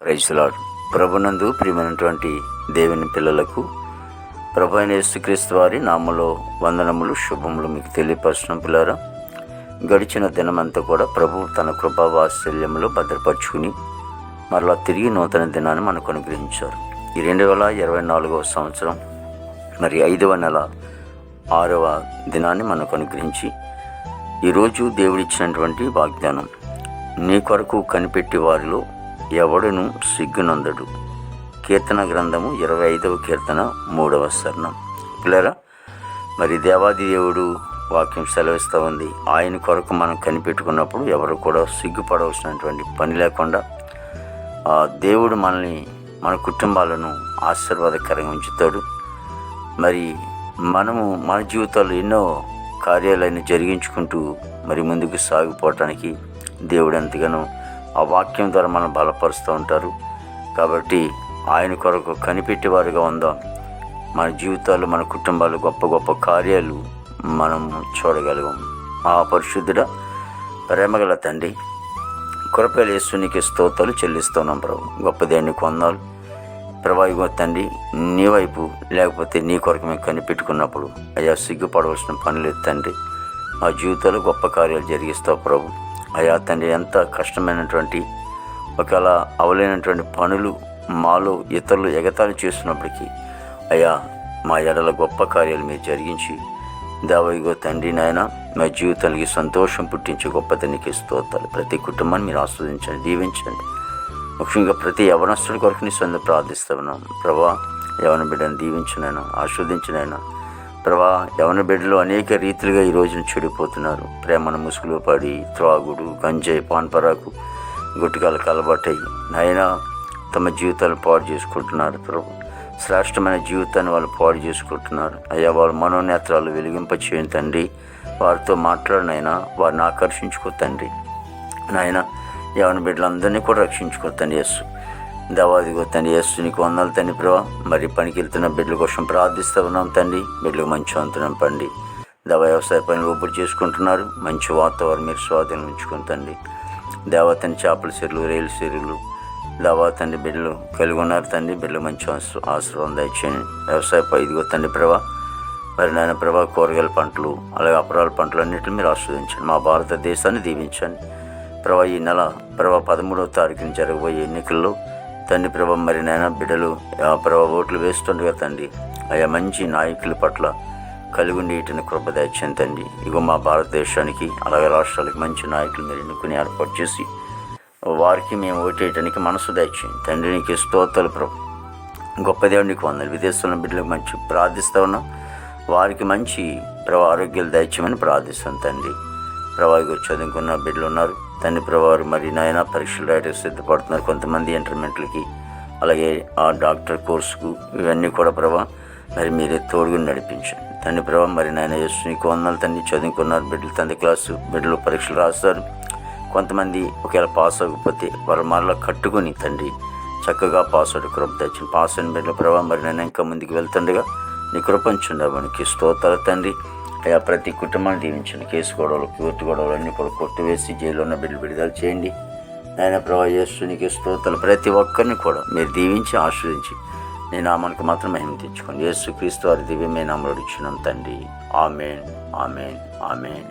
Praise the lord. ప్రభునందు ప్రియమైనటువంటి దేవుని పిల్లలకు ప్రభు అయిన యేసుక్రీస్తు వారి నామములో వందనములు, శుభములు మీకు తెలియపరచడం. పిల్లరా, గడిచిన దినమంతా కూడా ప్రభు తన కృపా వాత్సల్యములో భద్రపరుచుకుని మరలా తిరిగి నూతన దినాన్ని మనకు అనుగ్రహించారు. ఈ 2024వ సంవత్సరం 5వ నెల 6వ దినాన్ని మనకు అనుగ్రహించి ఈరోజు దేవుడిచ్చినటువంటి వాగ్దానం, నీ కొరకు కనిపెట్టి వారిలో ఎవడును సిగ్గునందడు. కీర్తన గ్రంథము 25వ కీర్తన 3వ చరణం. పిల్లరా, దేవాది దేవుడు వాక్యం సెలవిస్తూ ఉంది, ఆయన కొరకు మనం కనిపెట్టుకున్నప్పుడు ఎవరు కూడా సిగ్గుపడవలసినటువంటి పని లేకుండా దేవుడు మనల్ని, మన కుటుంబాలను ఆశీర్వాదకరంగా ఉంచుతాడు. మనము మన జీవితాల్లో ఎన్నో కార్యాలను జరిగించుకుంటూ ముందుకు సాగిపోవటానికి దేవుడు ఎంతగానో ఆ వాక్యం ద్వారా మనం బలపరుస్తూ ఉంటారు. కాబట్టి ఆయన కొరకు కనిపెట్టేవారుగా ఉందాం. మన జీవితాలు, మన కుటుంబాలు గొప్ప గొప్ప కార్యాలు మనం చూడగలిగాం. ఆ పరిశుద్ధుడ ప్రేమగల తండ్రి, కృపల యేసునికి స్తోత్రాలు చెల్లిస్తున్నాం. ప్రభు గొప్ప దేవునికి వందనాలు. ప్రభావిగో తండ్రి, నీ వైపు లేకపోతే నీ కొరకు మేము కనిపెట్టుకున్నప్పుడు అయ్యా సిగ్గుపడవలసిన పని లేదు తండ్రి. మా జీవితాలు గొప్ప కార్యాలు జరిగిస్తావు ప్రభు. అయ్యా తండ్రి, ఎంత కష్టమైనటువంటి ఒకవేళ అవలేనటువంటి పనులు మాలో ఇతరులు ఎగతాళి చేస్తున్నప్పటికీ అయ్యా మా ఎడల గొప్ప కార్యాలు మీరు జరిగించి దేవైగో తండ్రి నాయన మా జీవితానికి సంతోషం పుట్టించే గొప్ప తనికి స్తోత్రాలు. ప్రతి కుటుంబాన్ని మీరు ఆస్వాదించండి, దీవించండి. ముఖ్యంగా ప్రతి యవనస్తుడి కొరకు నీ సొంత ప్రార్థిస్తా ఉన్నాం ప్రభా. యవన బిడ్డను దీవించినైనా, ఆస్వాదించినైనా ప్రభా. యవన బిడ్డలు అనేక రీతిలుగా ఈ రోజున చెడిపోతున్నారు. ప్రేమను ముసుగులో పడి త్రాగుడు, గంజాయి, పాన్పరాకు, గుట్టికాలకు అలవాటై నాయనా తమ జీవితాలను పాడు చేసుకుంటున్నారు ప్రభు. శ్రేష్టమైన జీవితాన్ని వాళ్ళు పాడు చేసుకుంటున్నారు. అయ్యా, వాళ్ళ మనోనేత్రాలు వెలిగింపచేయండి తండ్రి. వారితో మాట్లాడినైనా వారిని ఆకర్షించుకో తండ్రి. నాయన యవన బిడ్డలందరినీ కూడా రక్షించుకో తండ్రి. యేసు దేవాదిగో తండ్రి, యేసు నీకు వందనాలు తండ్రి ప్రభా. పనికి వెళ్తున్న బిడ్డల కోసం ప్రార్థిస్తూ ఉన్నాం తండ్రి. బిడ్డలకు మంచి వంతనం పండి వ్యవసాయ పనులు ఒప్పుడు చేసుకుంటున్నారు. మంచి వాతావరణం మీరు స్వాధీనం ఉంచుకుని తండ్రి. దేవతని చేపల చెరువులు, రైలు చెరువులు తండ్రి బిడ్డలు కలిగి ఉన్నారు తండ్రి. బిడ్డలు మంచి ఆశీర్వాదం దయచేయండి. వ్యవసాయ ఇదిగో తండ్రి ప్రభా. నాయన ప్రభా, కూరగాయల పంటలు అలాగే అపరాల పంటలు అన్నింటిని మీరు ఆస్వాదించండి. మా భారతదేశాన్ని దీవించండి ప్రభా. ఈ నెల ప్రభా 13వ తారీఖున జరగబోయే ఎన్నికల్లో తండ్రి ప్రభా నాయన బిడ్డలు ప్రభా ఓట్లు వేస్తుండగా తండ్రి అయ్యా మంచి నాయకుల పట్ల కలిగి ఉండి ఇటుని కృప దయచేయండి తండ్రి. ఇగో మా భారతదేశానికి అలాగే రాష్ట్రాలకి మంచి నాయకులు మీరు ఎన్నుకుని ఏర్పాటు చేసి వారికి మేము ఓటేయటానికి మనసు దయచేయండి తండ్రి. నీకు స్తోత్రాలు ప్రభు. గొప్ప దేవునికి వందలు. విదేశంలో బిడ్డలకు మంచి ప్రార్థిస్తూ ఉన్నాం. వారికి మంచి ప్రభా ఆరోగ్యాలు దయచేయమని ప్రార్థిస్తాం తండ్రి. ప్రభావిగా చదువుకున్న బిడ్డలు ఉన్నారు తండ్రి ప్రభావారు. నాయన పరీక్షలు రాయడానికి సిద్ధపడుతున్నారు. కొంతమంది ఇంటర్మీడియట్లకి అలాగే ఆ డాక్టర్ కోర్సుకు ఇవన్నీ కూడా ప్రభా మీరే తోడుగా నడిపించండి తండ్రి ప్రభా. నాయన యేసు నీకు వందనాలు తండ్రి. చదువుకున్నారు బిడ్డలు 10th క్లాసు బిడ్డలు పరీక్షలు రాస్తారు. కొంతమంది ఒకవేళ పాస్ అవ్వకపోతే వారు మరలా కట్టుకుని తండ్రి చక్కగా పాస్ అవుట్ కృప తెచ్చింది. పాస్ అయిన బిడ్డల ప్రభా నేను ఇంకా ముందుకు వెళ్తుండగా నీ కృపంచుండగా మనకి స్తోత్రాలు తండ్రి. అయ్యా ప్రతి కుటుంబాన్ని దీవించండి. కేసు గొడవలు, కోర్టు గొడవలు అన్నీ కూడా కొట్టివేసి జైల్లో ఉన్న బిడ్డలు విడుదల చేయండి ఆయన ప్రభా. యేసు నీకు స్తోత్రాలు. ప్రతి ఒక్కరిని కూడా మీరు దీవించి ఆశీర్వదించి నీ నామానికి మాత్రం మహిమ తెచ్చుకోండి. యేసు క్రీస్తు వారి దివ్యమైన నామములో అడుగుచున్నాం తండ్రి. ఆమేన్, ఆమేన్, ఆమేన్.